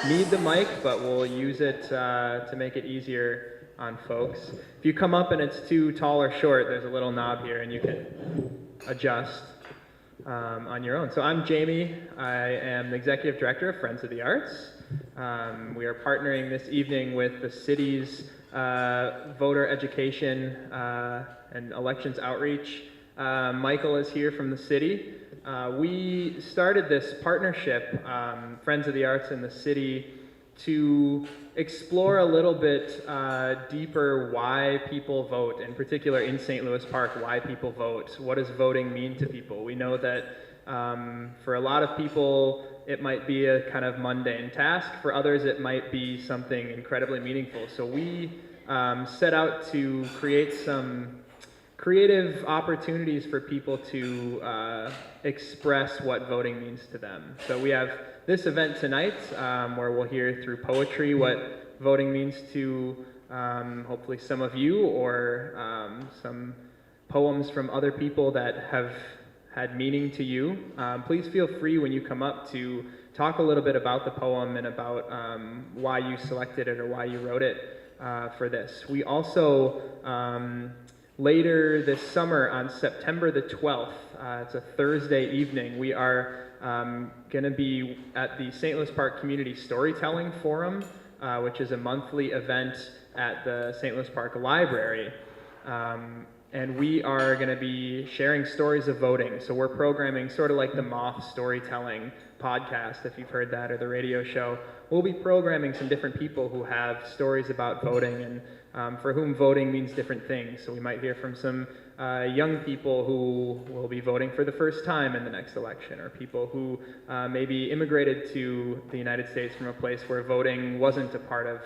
need the mic, but we'll use it to make it easier on folks. If you come up and it's too tall or short, there's a little knob here and you can adjust on your own. So I'm Jamie. I am the Executive Director of Friends of the Arts. We are partnering this evening with the city's voter education and elections outreach. Michael is here from the city. We started this partnership, Friends of the Arts and the city, to explore a little bit deeper why people vote, in particular in St. Louis Park, why people vote. What does voting mean to people? We know that for a lot of people, it might be a kind of mundane task. For others, it might be something incredibly meaningful. So we set out to create some creative opportunities for people to express what voting means to them. So we have this event tonight where we'll hear through poetry what voting means to hopefully some of you, or some poems from other people that have had meaning to you. Please feel free when you come up to talk a little bit about the poem and about why you selected it or why you wrote it for this. We also later this summer on September the 12th, it's a Thursday evening, we are going to be at the St. Louis Park Community Storytelling Forum, which is a monthly event at the St. Louis Park Library. And we are going to be sharing stories of voting. So we're programming sort of like the Moth Storytelling podcast, if you've heard that, or the radio show. We'll be programming some different people who have stories about voting and for whom voting means different things. So we might hear from some young people who will be voting for the first time in the next election, or people who maybe immigrated to the United States from a place where voting wasn't a part of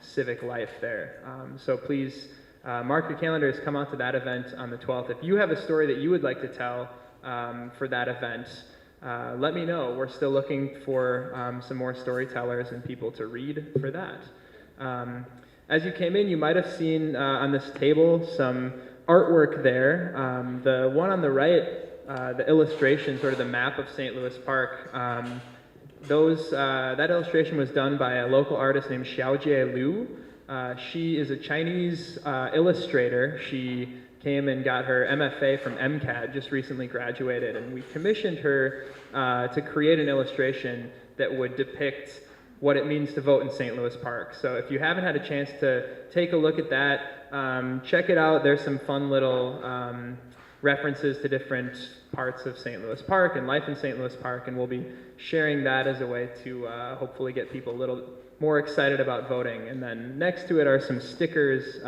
civic life there. So please mark your calendars, come out to that event on the 12th. If you have a story that you would like to tell for that event, let me know. We're still looking for some more storytellers and people to read for that. As you came in, you might have seen on this table some artwork there. The one on the right, the illustration, sort of the map of St. Louis Park, that illustration was done by a local artist named Xiaojie Liu. She is a Chinese illustrator. She came and got her MFA from MCAD, just recently graduated, and we commissioned her to create an illustration that would depict what it means to vote in St. Louis Park. So if you haven't had a chance to take a look at that, check it out. There's some fun little references to different parts of St. Louis Park and life in St. Louis Park, and we'll be sharing that as a way to hopefully get people a little more excited about voting. And then next to it are some stickers.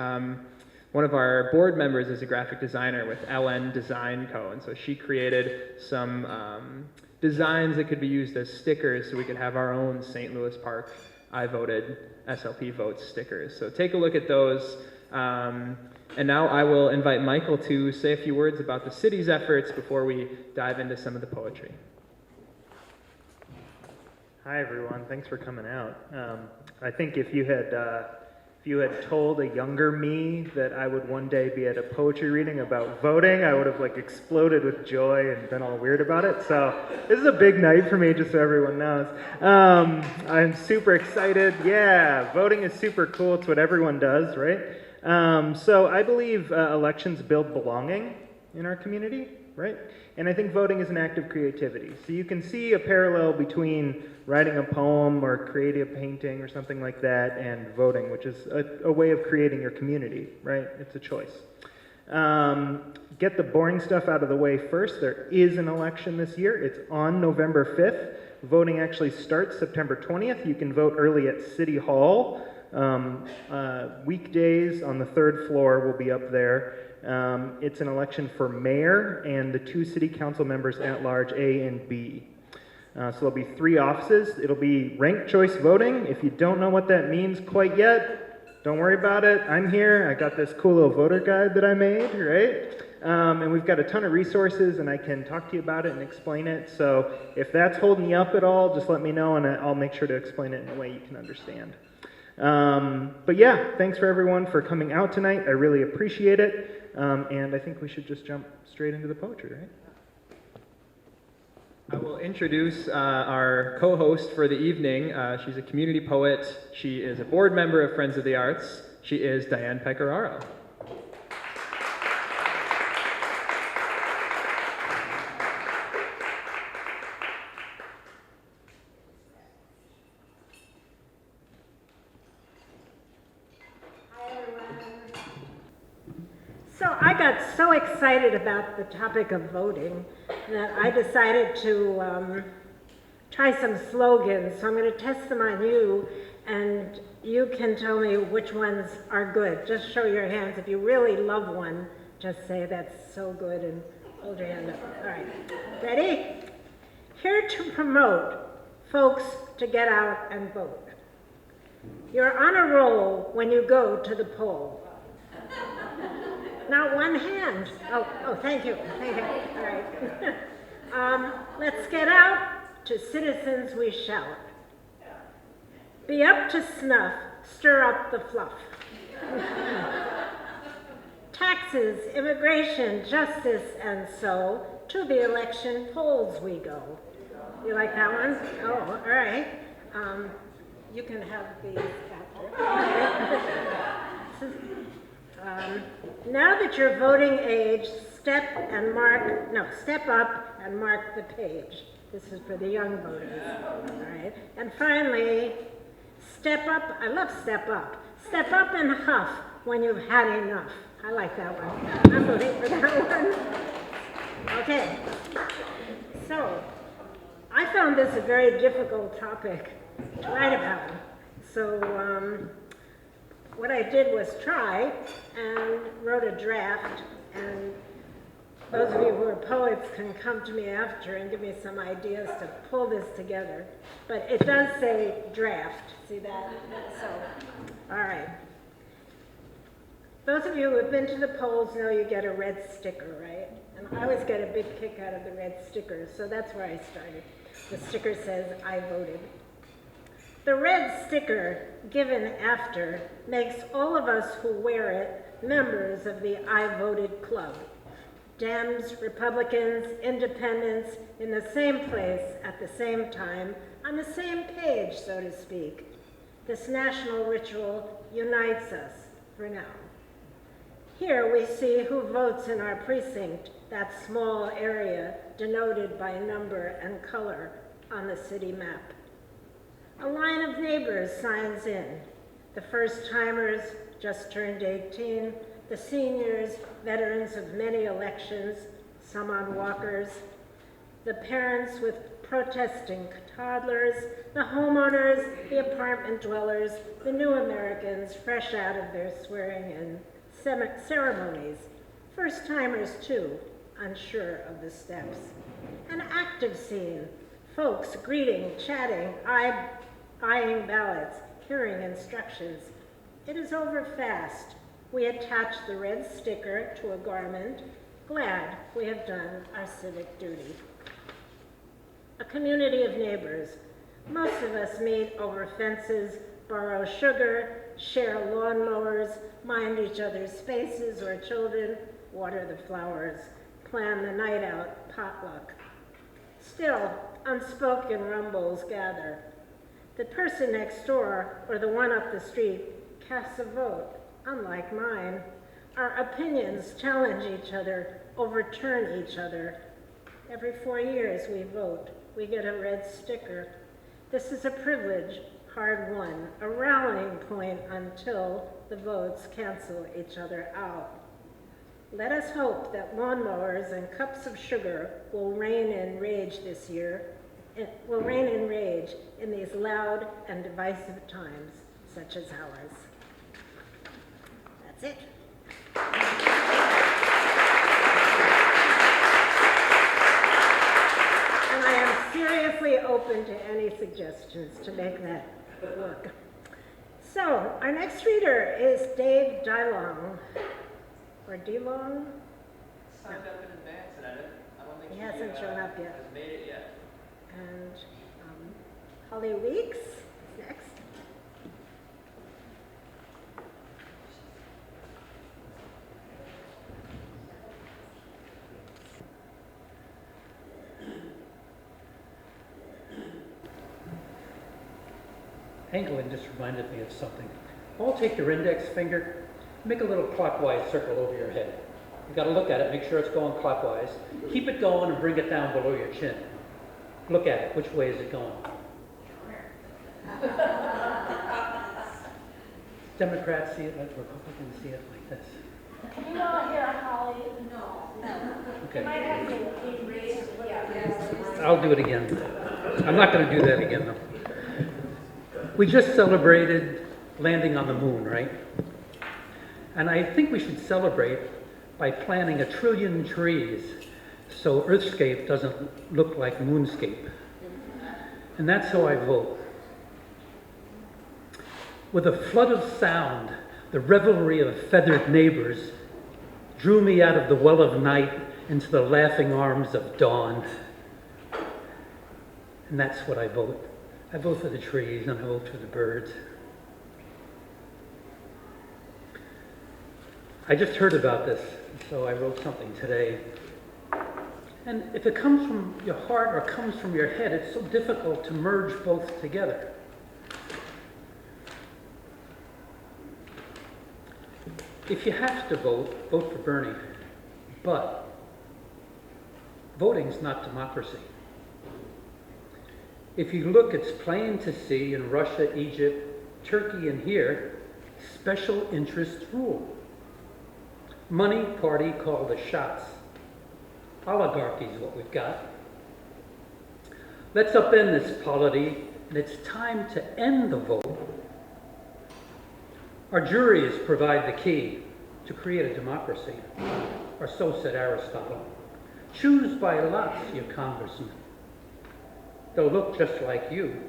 One of our board members is a graphic designer with LN Design Co. And so she created some designs that could be used as stickers so we could have our own St. Louis Park I Voted SLP Votes stickers. So take a look at those. And now I will invite Michael to say a few words about the city's efforts before we dive into some of the poetry. Hi everyone, thanks for coming out. I think if you had told a younger me that I would one day be at a poetry reading about voting, I would have exploded with joy and been all weird about it. So this is a big night for me, just so everyone knows. I'm super excited. Yeah, voting is super cool. It's what everyone does, right? So I believe elections build belonging in our community, right? And I think voting is an act of creativity. So you can see a parallel between writing a poem or creating a painting or something like that and voting, which is a way of creating your community, right? It's a choice. Get the boring stuff out of the way first. There is an election this year. It's on November 5th. Voting actually starts September 20th. You can vote early at City Hall. Weekdays on the 3rd floor will be up there. It's an election for mayor and the 2 city council members at large, A and B. So there'll be 3 offices. It'll be ranked choice voting. If you don't know what that means quite yet, don't worry about it. I'm here. I got this cool little voter guide that I made, right? And we've got a ton of resources, and I can talk to you about it and explain it. So if that's holding you up at all, just let me know, and I'll make sure to explain it in a way you can understand. But yeah, thanks for everyone for coming out tonight. I really appreciate it. And I think we should just jump straight into the poetry, right? I will introduce our co-host for the evening. She's a community poet. She is a board member of Friends of the Arts. She is Diane Pecoraro. So I got so excited about the topic of voting that I decided to try some slogans. So I'm going to test them on you, and you can tell me which ones are good. Just show your hands. If you really love one, just say that's so good and hold your hand up. All right, ready? Here to promote folks to get out and vote. You're on a roll when you go to the poll. Not one hand. Oh, thank you. Thank you. All right. Let's get out. To citizens we shout. Be up to snuff. Stir up the fluff. Taxes, immigration, justice, and so to the election polls we go. You like that one? Oh, all right. You can have these after. Now that you're voting age, step up and mark the page. This is for the young voters, all right? And finally, step up, I love step up. Step up and huff when you've had enough. I like that one. I'm voting for that one. Okay, so I found this a very difficult topic to write about. So, what I did was try and wrote a draft, and those of you who are poets can come to me after and give me some ideas to pull this together. But it does say draft, see that? So, all right. Those of you who have been to the polls know you get a red sticker, right? And I always get a big kick out of the red stickers, so that's where I started. The sticker says, I voted. The red sticker, given after, makes all of us who wear it members of the I Voted Club. Dems, Republicans, Independents, in the same place at the same time, on the same page, so to speak. This national ritual unites us for now. Here we see who votes in our precinct, that small area denoted by number and color on the city map. A line of neighbors signs in. The first-timers just turned 18, the seniors, veterans of many elections, some on walkers, the parents with protesting toddlers, the homeowners, the apartment dwellers, the new Americans fresh out of their swearing-in ceremonies, first-timers too, unsure of the steps. An active scene, folks greeting, chatting, eyeing ballots, hearing instructions. It is over fast. We attach the red sticker to a garment, glad we have done our civic duty. A community of neighbors. Most of us meet over fences, borrow sugar, share lawnmowers, mind each other's spaces or children, water the flowers, plan the night out, potluck. Still, unspoken rumbles gather. The person next door or the one up the street casts a vote, unlike mine. Our opinions challenge each other, overturn each other. Every 4 years we vote. We get a red sticker. This is a privilege, hard won, a rallying point until the votes cancel each other out. Let us hope that lawnmowers and cups of sugar will reign in rage this year. It will reign in rage in these loud and divisive times, such as ours. That's it. And I am seriously open to any suggestions to make that work. So, our next reader is Dave Dilong, or DeLong? Signed up in advance, and I don't think He hasn't shown up yet. Has made it yet. And Holly Weeks is next. Angling just reminded me of something. All take your index finger, make a little clockwise circle over your head. You got to look at it, make sure it's going clockwise. Keep it going and bring it down below your chin. Look at it. Which way is it going? Democrats see it like Republicans see it like this. Can you all hear Holly? No. Okay. You might have to raise it. Yeah. I'll do it again. I'm not going to do that again, though. We just celebrated landing on the moon, right? And I think we should celebrate by planting 1 trillion trees so Earthscape doesn't look like Moonscape. And that's how I vote. With a flood of sound, the revelry of feathered neighbors drew me out of the well of night into the laughing arms of dawn. And that's what I vote. I vote for the trees and I vote for the birds. I just heard about this, so I wrote something today. And if it comes from your heart or comes from your head, it's so difficult to merge both together. If you have to vote, vote for Bernie. But voting's not democracy. If you look, it's plain to see in Russia, Egypt, Turkey, and here, special interest rule. Money party call the shots. Oligarchy is what we've got. Let's upend this polity, and it's time to end the vote. Our juries provide the key to create a democracy, or so said Aristotle. Choose by lots, you congressmen. They'll look just like you.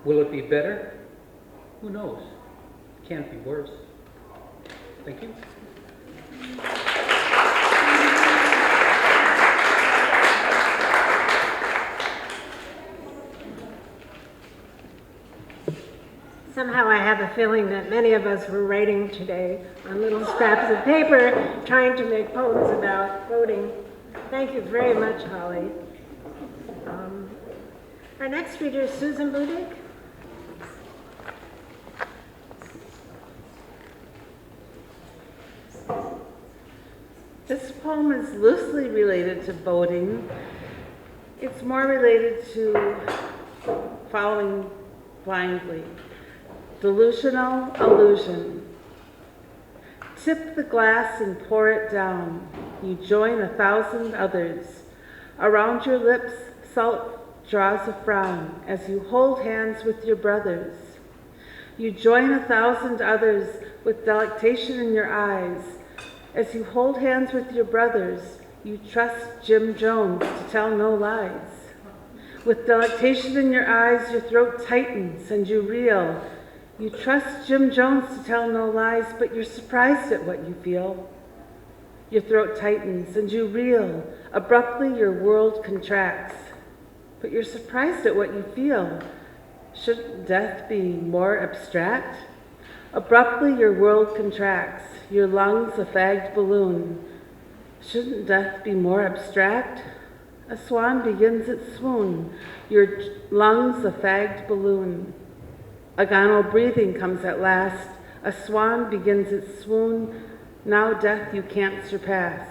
Will it be better? Who knows? Can't be worse. Thank you. Somehow I have a feeling that many of us were writing today on little scraps of paper, trying to make poems about voting. Thank you very much, Holly. Our next reader is Susan Budig. This poem is loosely related to voting. It's more related to following blindly. Delusional illusion. Tip the glass and pour it down. You join 1,000 others. Around your lips, salt draws a frown as you hold hands with your brothers. You join 1,000 others with delectation in your eyes. As you hold hands with your brothers, you trust Jim Jones to tell no lies. With delectation in your eyes, your throat tightens and you reel. You trust Jim Jones to tell no lies, but you're surprised at what you feel. Your throat tightens and you reel. Abruptly, your world contracts, but you're surprised at what you feel. Shouldn't death be more abstract? Abruptly, your world contracts, your lungs a fagged balloon. Shouldn't death be more abstract? A swan begins its swoon, your lungs a fagged balloon. Agonal breathing comes at last, a swan begins its swoon, now death you can't surpass.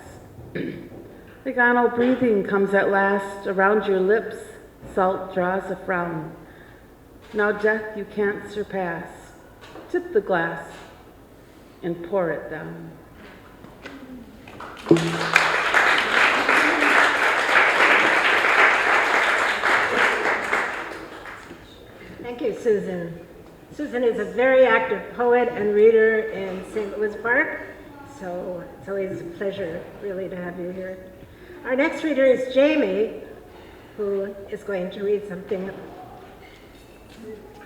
Agonal breathing comes at last, around your lips, salt draws a frown. Now death you can't surpass. Tip the glass and pour it down. Thank you, Susan. Susan is a very active poet and reader in St. Louis Park, so it's always a pleasure, really, to have you here. Our next reader is Jamie, who is going to read something.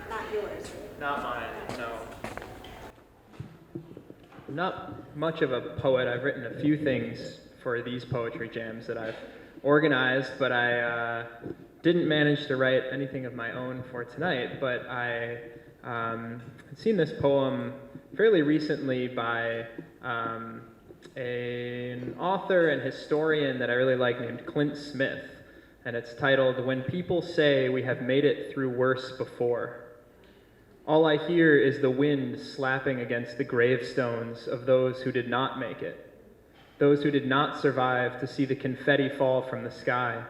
Not yours. Not mine, no. I'm not much of a poet. I've written a few things for these poetry jams that I've organized, but I didn't manage to write anything of my own for tonight. But I had seen this poem fairly recently by an author and historian that I really like named Clint Smith, and it's titled "When People Say We Have Made It Through Worse Before." All I hear is the wind slapping against the gravestones of those who did not make it, those who did not survive to see the confetti fall from the sky,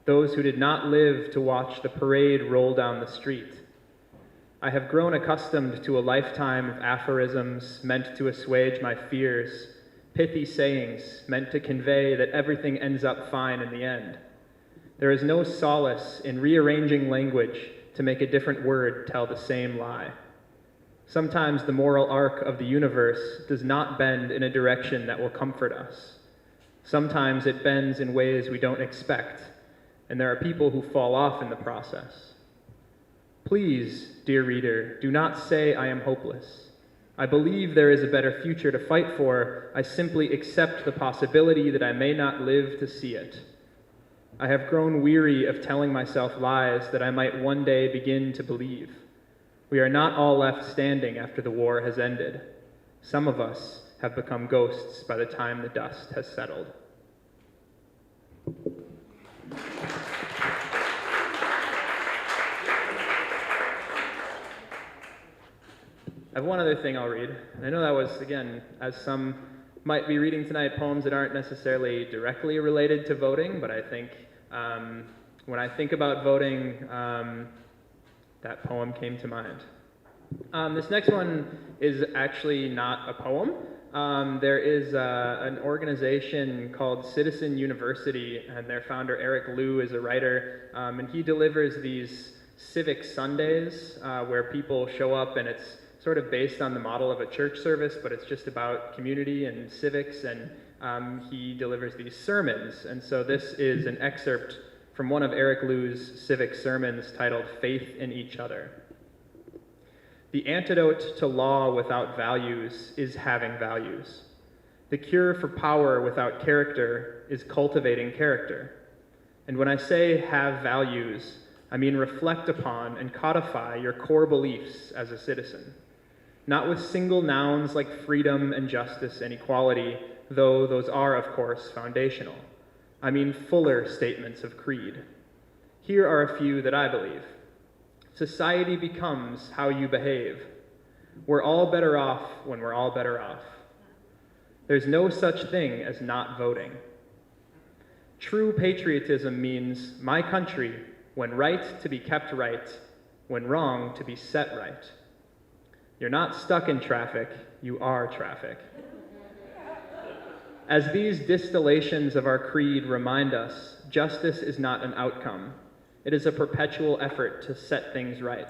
those who did not live to watch the parade roll down the street. I have grown accustomed to a lifetime of aphorisms meant to assuage my fears, pithy sayings meant to convey that everything ends up fine in the end. There is no solace in rearranging language to make a different word tell the same lie. Sometimes the moral arc of the universe does not bend in a direction that will comfort us. Sometimes it bends in ways we don't expect, and there are people who fall off in the process. Please, dear reader, do not say I am hopeless. I believe there is a better future to fight for. I simply accept the possibility that I may not live to see it. I have grown weary of telling myself lies that I might one day begin to believe. We are not all left standing after the war has ended. Some of us have become ghosts by the time the dust has settled. I have one other thing I'll read. And I know that was, again, as some might be reading tonight, poems that aren't necessarily directly related to voting, but I think when I think about voting, that poem came to mind. This next one is actually not a poem. There is an organization called Citizen University, and their founder, Eric Liu, is a writer, and he delivers these civic Sundays where people show up, and it's sort of based on the model of a church service, but it's just about community and civics, and he delivers these sermons. And so this is an excerpt from one of Eric Liu's civic sermons titled Faith in Each Other. The antidote to law without values is having values. The cure for power without character is cultivating character. And when I say have values, I mean reflect upon and codify your core beliefs as a citizen. Not with single nouns like freedom and justice and equality, though those are, of course, foundational. I mean fuller statements of creed. Here are a few that I believe. Society becomes how you behave. We're all better off when we're all better off. There's no such thing as not voting. True patriotism means my country, when right, to be kept right, when wrong, to be set right. You're not stuck in traffic, you are traffic. As these distillations of our creed remind us, justice is not an outcome. It is a perpetual effort to set things right.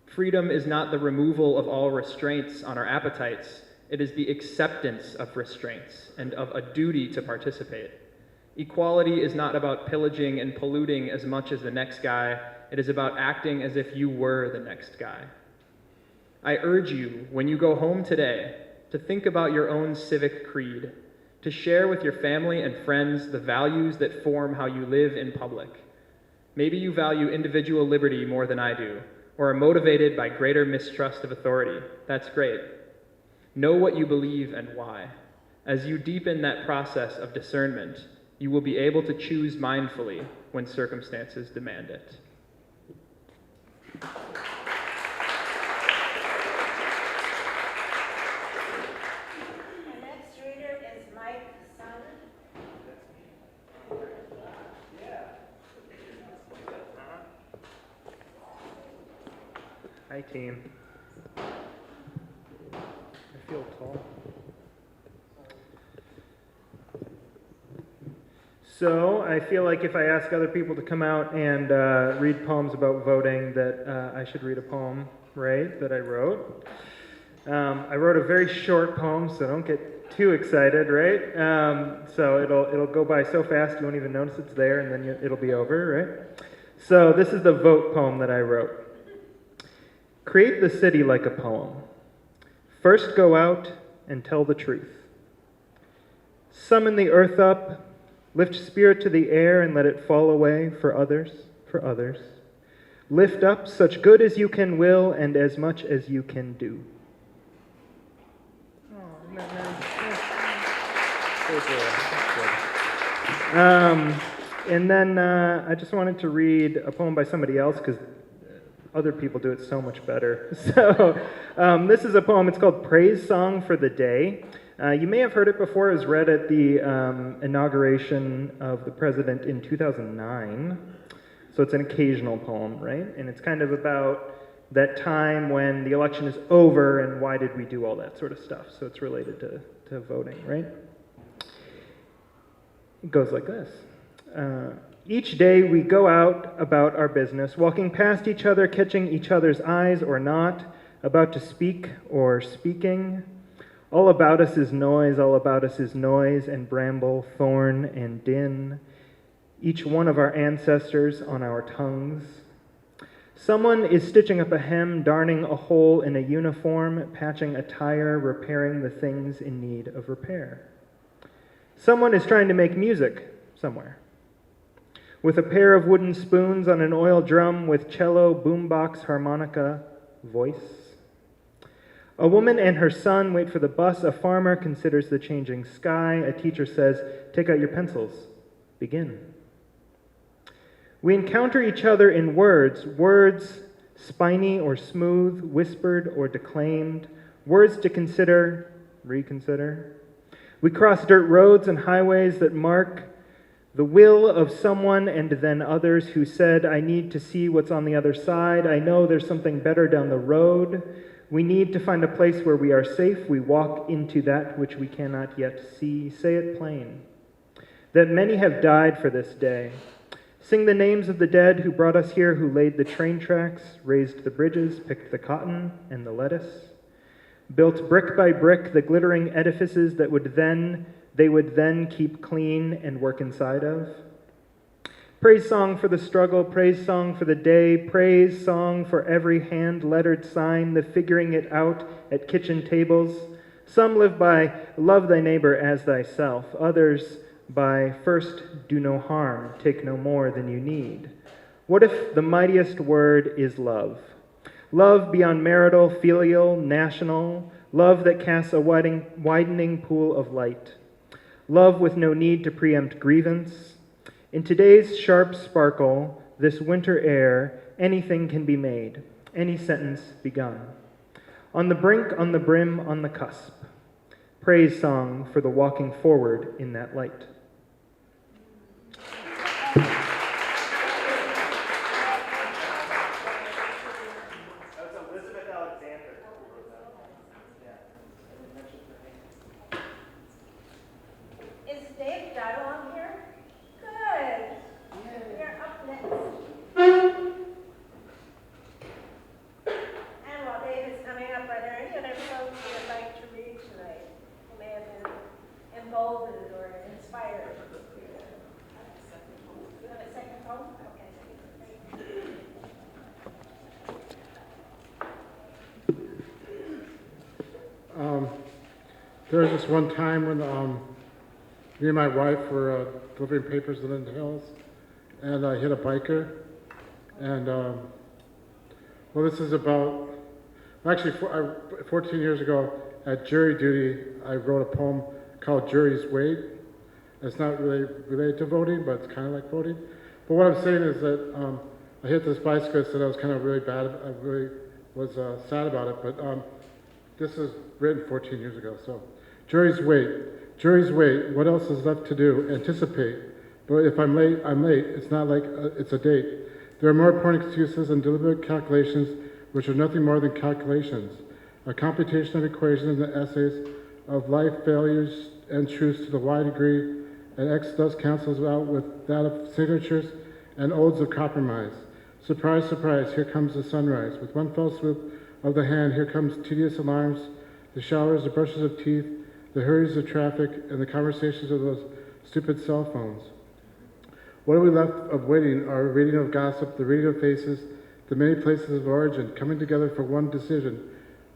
Freedom is not the removal of all restraints on our appetites. It is the acceptance of restraints and of a duty to participate. Equality is not about pillaging and polluting as much as the next guy. It is about acting as if you were the next guy. I urge you, when you go home today, to think about your own civic creed, to share with your family and friends the values that form how you live in public. Maybe you value individual liberty more than I do, or are motivated by greater mistrust of authority. That's great. Know what you believe and why. As you deepen that process of discernment, you will be able to choose mindfully when circumstances demand it. Hi, team. I feel tall. So I feel like if I ask other people to come out and read poems about voting, that I should read a poem, right, that I wrote. I wrote a very short poem, so don't get too excited, right? So it'll go by so fast you won't even notice it's there, and then it'll be over, right? So this is the vote poem that I wrote. Create the city like a poem. First go out and tell the truth. Summon the earth up, lift spirit to the air and let it fall away for others, for others. Lift up such good as you can will and as much as you can do. And then I just wanted to read a poem by somebody else because other people do it so much better. So this is a poem. It's called Praise Song for the Day. You may have heard it before. It was read at the inauguration of the president in 2009. So it's an occasional poem, right? And it's kind of about that time when the election is over and why did we do all that sort of stuff. So it's related to voting, right? It goes like this. Each day we go out about our business, walking past each other, catching each other's eyes or not, about to speak or speaking. All about us is noise, all about us is noise and bramble, thorn and din. Each one of our ancestors on our tongues. Someone is stitching up a hem, darning a hole in a uniform, patching a tire, repairing the things in need of repair. Someone is trying to make music somewhere. With a pair of wooden spoons on an oil drum with cello, boombox, harmonica, voice. A woman and her son wait for the bus. A farmer considers the changing sky. A teacher says, "Take out your pencils. Begin." We encounter each other in words spiny or smooth, whispered or declaimed, words to consider, reconsider. We cross dirt roads and highways that mark the will of someone and then others who said, "I need to see what's on the other side. I know there's something better down the road. We need to find a place where we are safe. We walk into that which we cannot yet see. Say it plain, that many have died for this day. Sing the names of the dead who brought us here, who laid the train tracks, raised the bridges, picked the cotton and the lettuce, built brick by brick the glittering edifices that they would then keep clean and work inside of. Praise song for the struggle, praise song for the day, praise song for every hand-lettered sign, the figuring it out at kitchen tables. Some live by love thy neighbor as thyself, others by first do no harm, take no more than you need. What if the mightiest word is love? Love beyond marital, filial, national, love that casts a widening pool of light. Love with no need to preempt grievance. In today's sharp sparkle, this winter air, anything can be made, any sentence begun. On the brink, on the brim, on the cusp. Praise song for the walking forward in that light. Is Dave Dotto on here? Good. You're up next. And while Dave is coming up, are there any other folks you would like to read tonight who may have been emboldened or inspired? You have a second poem? Okay. There was this one time when me and my wife were delivering papers in the hills, and I hit a biker. And well, this is about actually 14 years ago at jury duty. I wrote a poem called "Jury's Weight." It's not really related to voting, but it's kind of like voting. But what I'm saying is that I hit this bicyclist, and I was kind of really bad. I really was sad about it, but this is written 14 years ago. So, jury's wait. Jury's wait. What else is left to do? Anticipate. But if I'm late, I'm late. It's not like it's a date. There are more important excuses and deliberate calculations, which are nothing more than calculations. A computation of equations and essays of life failures and truths to the y degree, and X thus cancels out with that of signatures and odes of compromise. Surprise, surprise, here comes the sunrise. With one fell swoop of the hand, here comes tedious alarms, the showers, the brushes of teeth, the hurries of traffic, and the conversations of those stupid cell phones. What are we left of waiting? Our reading of gossip, the reading of faces, the many places of origin, coming together for one decision,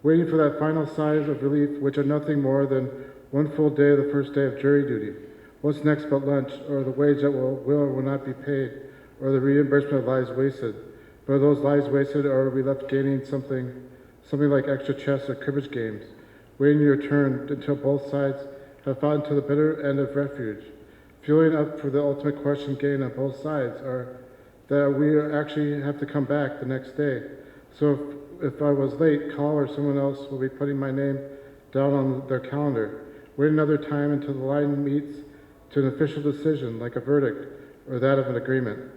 waiting for that final sighs of relief, which are nothing more than one full day of the first day of jury duty. What's next but lunch, or the wage that will or will not be paid, or the reimbursement of lives wasted? But are those lives wasted, or are we left gaining something like extra chess or cribbage games, waiting your turn until both sides have fought to the bitter end of refuge, fueling up for the ultimate question gained on both sides, or that we actually have to come back the next day, So if I was late, call or someone else will be putting my name down on their calendar. Wait another time until the line meets to an official decision, like a verdict or that of an agreement.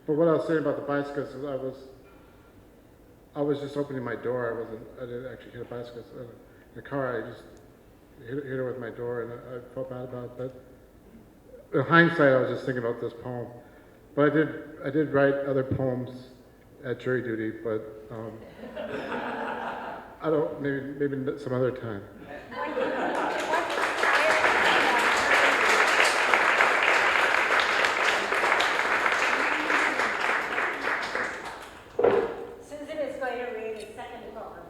But what I was saying about the bicycles is I was just opening my door. I didn't actually hit a bicycle in the car. I just hit her with my door, and I felt bad about it. But in hindsight, I was just thinking about this poem. But I did write other poems at jury duty, but I don't, maybe some other time. Susan is going to read a second poem.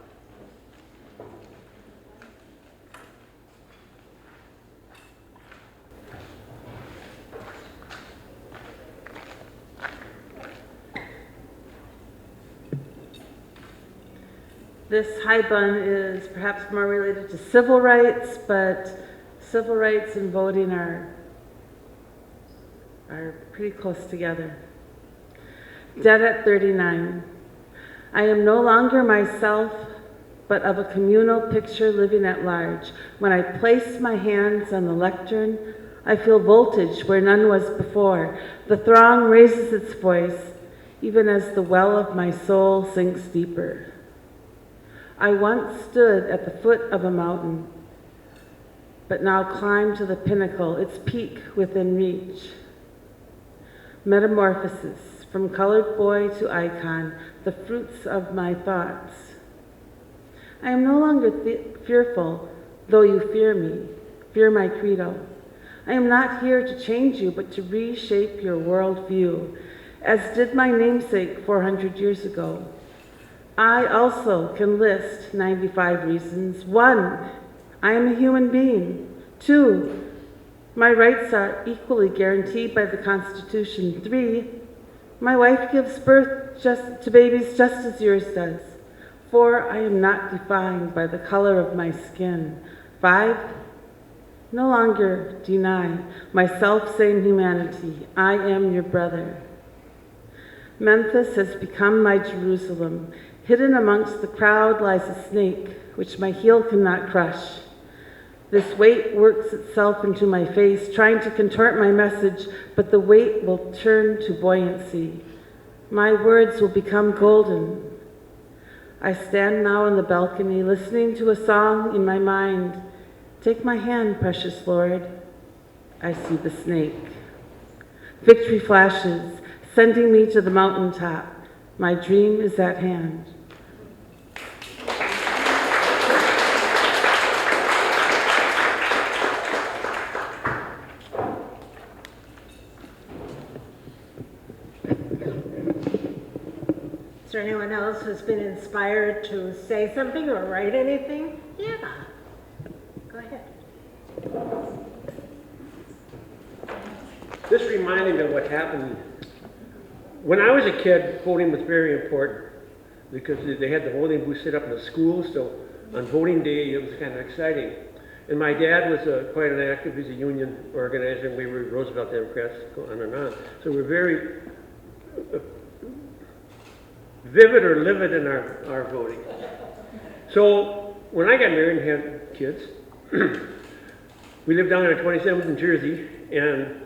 This high bun is perhaps more related to civil rights, but civil rights and voting are pretty close together. Dead at 39. I am no longer myself, but of a communal picture living at large. When I place my hands on the lectern, I feel voltage where none was before. The throng raises its voice, even as the well of my soul sinks deeper. I once stood at the foot of a mountain, but now climb to the pinnacle, its peak within reach. Metamorphosis, from colored boy to icon, the fruits of my thoughts. I am no longer fearful, though you fear me, fear my credo. I am not here to change you, but to reshape your worldview, as did my namesake 400 years ago. I also can list 95 reasons. 1, I am a human being. 2, my rights are equally guaranteed by the Constitution. 3, my wife gives birth to babies just as yours does. 4, I am not defined by the color of my skin. 5, no longer deny my self-same humanity. I am your brother. Memphis has become my Jerusalem. Hidden amongst the crowd lies a snake, which my heel cannot crush. This weight works itself into my face, trying to contort my message, but the weight will turn to buoyancy. My words will become golden. I stand now on the balcony, listening to a song in my mind. Take my hand, precious Lord. I see the snake. Victory flashes, sending me to the mountaintop. My dream is at hand. Is there anyone else who's been inspired to say something or write anything? Yeah. Go ahead. This reminded me of what happened when I was a kid. Voting was very important because they had the voting booth set up in the schools, so on voting day it was kind of exciting. And my dad was quite an active, he's a union organizer, and we were Roosevelt Democrats, on and on. So we're very vivid or livid in our voting. So when I got married and had kids, we lived down on 27th in Jersey, and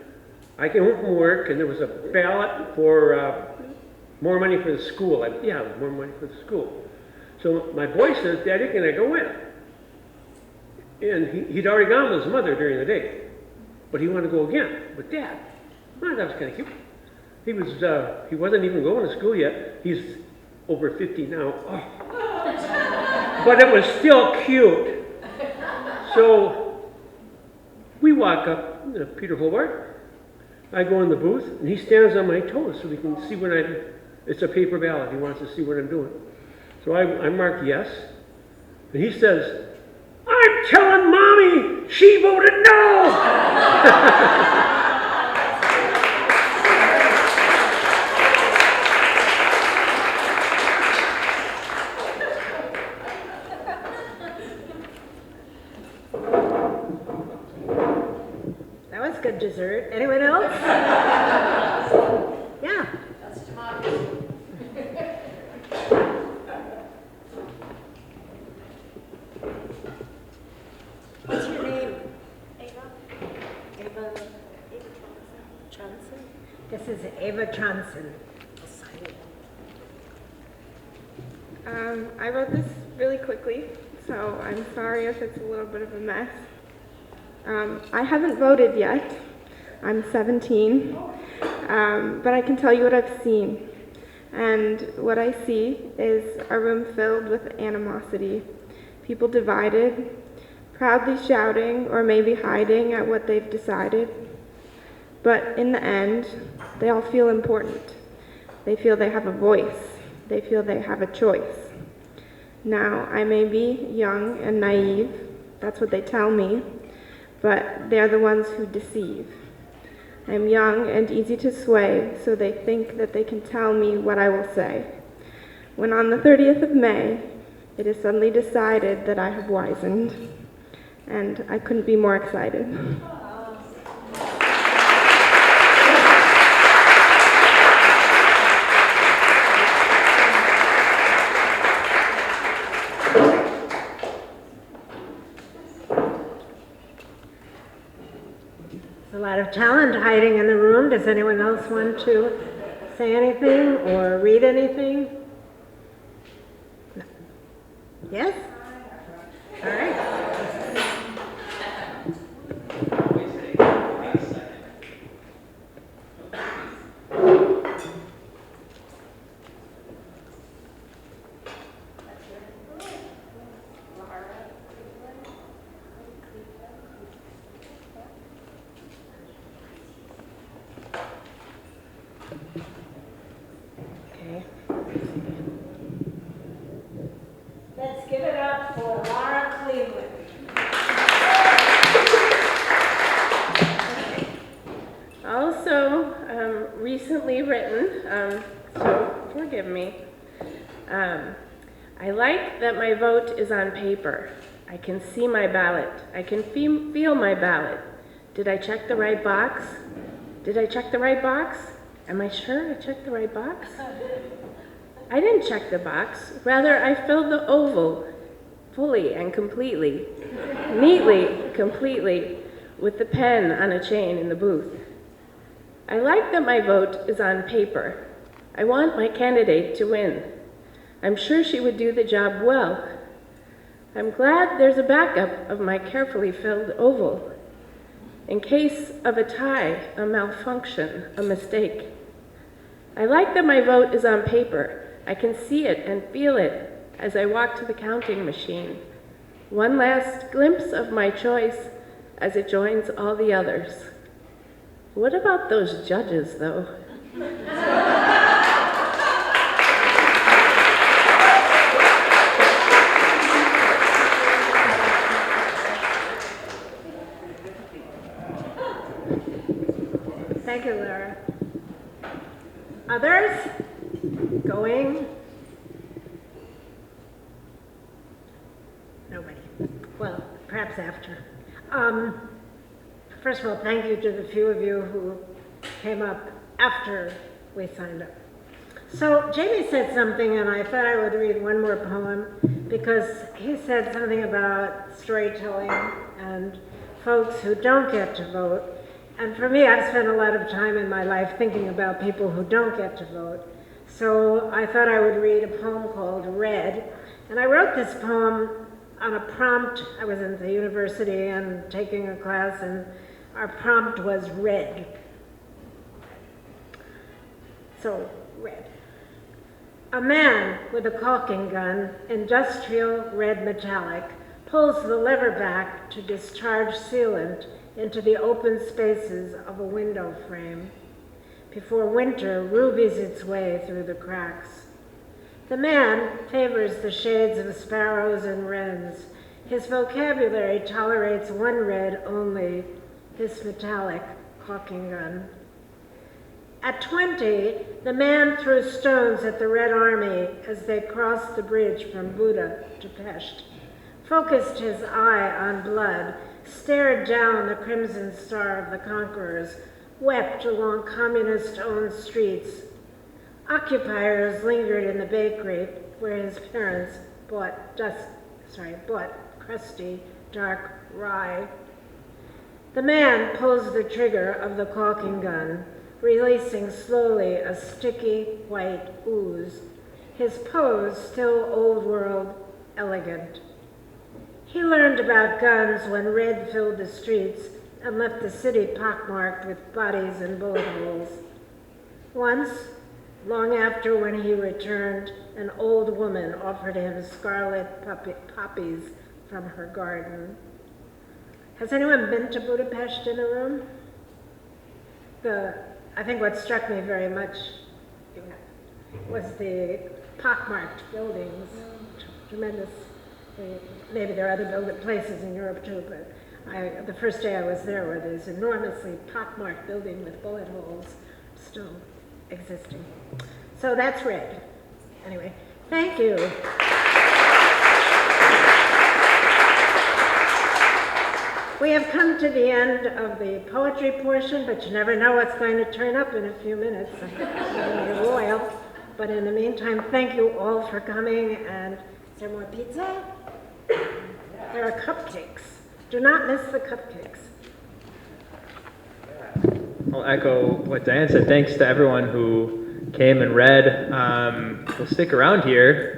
I came home from work, and there was a ballot for more money for the school. More money for the school. So my boy says, "Daddy, can I go in?" And he'd already gone with his mother during the day, but he wanted to go again with Dad. Well, that was kind of cute. He wasn't even going to school yet. He's over 50 now. Oh. But it was still cute. So we walk up, Peter Hobart. I go in the booth, and he stands on my toes so we can see when it's a paper ballot. He wants to see what I'm doing. So I mark yes, and he says, "I'm telling Mommy she voted no!" That was good dessert. Anyone else? Yeah. That's democracy. What's your name? Ava? Ava Johnson? This is Ava Johnson. I'll sign it. I wrote this really quickly, so I'm sorry if it's a little bit of a mess. I haven't voted yet. I'm 17, but I can tell you what I've seen. And what I see is a room filled with animosity, people divided, proudly shouting or maybe hiding at what they've decided. But in the end, they all feel important. They feel they have a voice. They feel they have a choice. Now, I may be young and naive, that's what they tell me, but they're the ones who deceive. I'm young and easy to sway, so they think that they can tell me what I will say. When on the 30th of May, it is suddenly decided that I have wizened, and I couldn't be more excited. A lot of talent hiding in the room. Does anyone else want to say anything or read anything? No. Yes? All right. Okay. Let's give it up for Laura Cleveland. Also, recently written, so forgive me. I like that my vote is on paper. I can see my ballot. I can feel my ballot. Did I check the right box? Did I check the right box? Am I sure I checked the right box? I didn't check the box. Rather, I filled the oval fully and completely, neatly, completely, with the pen on a chain in the booth. I like that my vote is on paper. I want my candidate to win. I'm sure she would do the job well. I'm glad there's a backup of my carefully filled oval. In case of a tie, a malfunction, a mistake. I like that my vote is on paper. I can see it and feel it as I walk to the counting machine. One last glimpse of my choice as it joins all the others. What about those judges, though? Thank you, Laura. Others? Going? Nobody. Well, perhaps after. First of all, thank you to the few of you who came up after we signed up. So Jamie said something, and I thought I would read one more poem because he said something about storytelling and folks who don't get to vote. And for me, I've spent a lot of time in my life thinking about people who don't get to vote. So I thought I would read a poem called Red. And I wrote this poem on a prompt. I was in the university and taking a class, and our prompt was red. So, red. A man with a caulking gun, industrial red metallic, pulls the lever back to discharge sealant into the open spaces of a window frame before winter rubies its way through the cracks. The man favors the shades of sparrows and wrens. His vocabulary tolerates one red only, his metallic caulking gun. At 20, the man threw stones at the Red Army as they crossed the bridge from Buda to Pest, focused his eye on blood, stared down the crimson star of the conquerors, wept along communist-owned streets. Occupiers lingered in the bakery where his parents bought crusty, dark rye. The man pulls the trigger of the caulking gun, releasing slowly a sticky white ooze, his pose still old world, elegant. He learned about guns when red filled the streets and left the city pockmarked with bodies and bullet holes. Once, long after when he returned, an old woman offered him scarlet poppies from her garden. Has anyone been to Budapest in the room? I think what struck me very much was the pockmarked buildings, tremendous. Maybe there are other places in Europe too, but the first day I was there were these enormously pockmarked building with bullet holes still existing. So that's red. Anyway, thank you. We have come to the end of the poetry portion, but you never know what's going to turn up in a few minutes. You're royal. But in the meantime, thank you all for coming. And is there more pizza? There are cupcakes. Do not miss the cupcakes. I'll echo what Diane said. Thanks to everyone who came and read. We'll stick around here.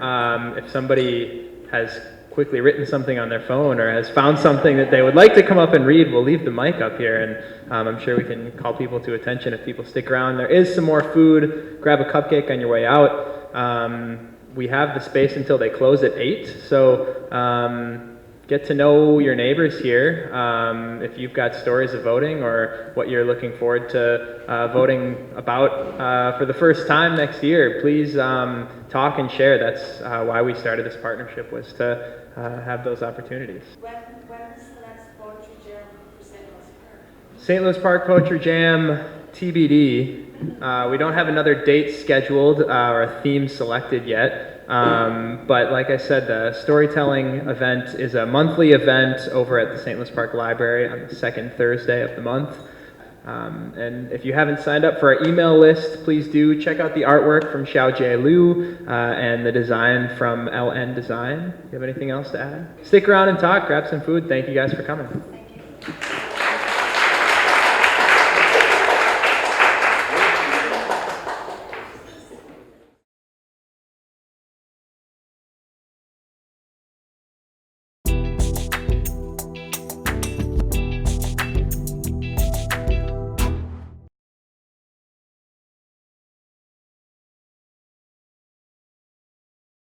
If somebody has quickly written something on their phone or has found something that they would like to come up and read, we'll leave the mic up here, and I'm sure we can call people to attention if people stick around. There is some more food. Grab a cupcake on your way out. We have the space until they close at 8, so get to know your neighbors here. If you've got stories of voting or what you're looking forward to voting about for the first time next year, please talk and share. That's why we started this partnership, was to have those opportunities. When is the next poetry jam for St. Louis Park? St. Louis Park Poetry Jam, TBD. We don't have another date scheduled or a theme selected yet. But like I said, the storytelling event is a monthly event over at the St. Louis Park Library on the second Thursday of the month. And if you haven't signed up for our email list, please do check out the artwork from Xiao Jie Liu and the design from LN Design. Do you have anything else to add? Stick around and talk, grab some food. Thank you guys for coming. Thank you.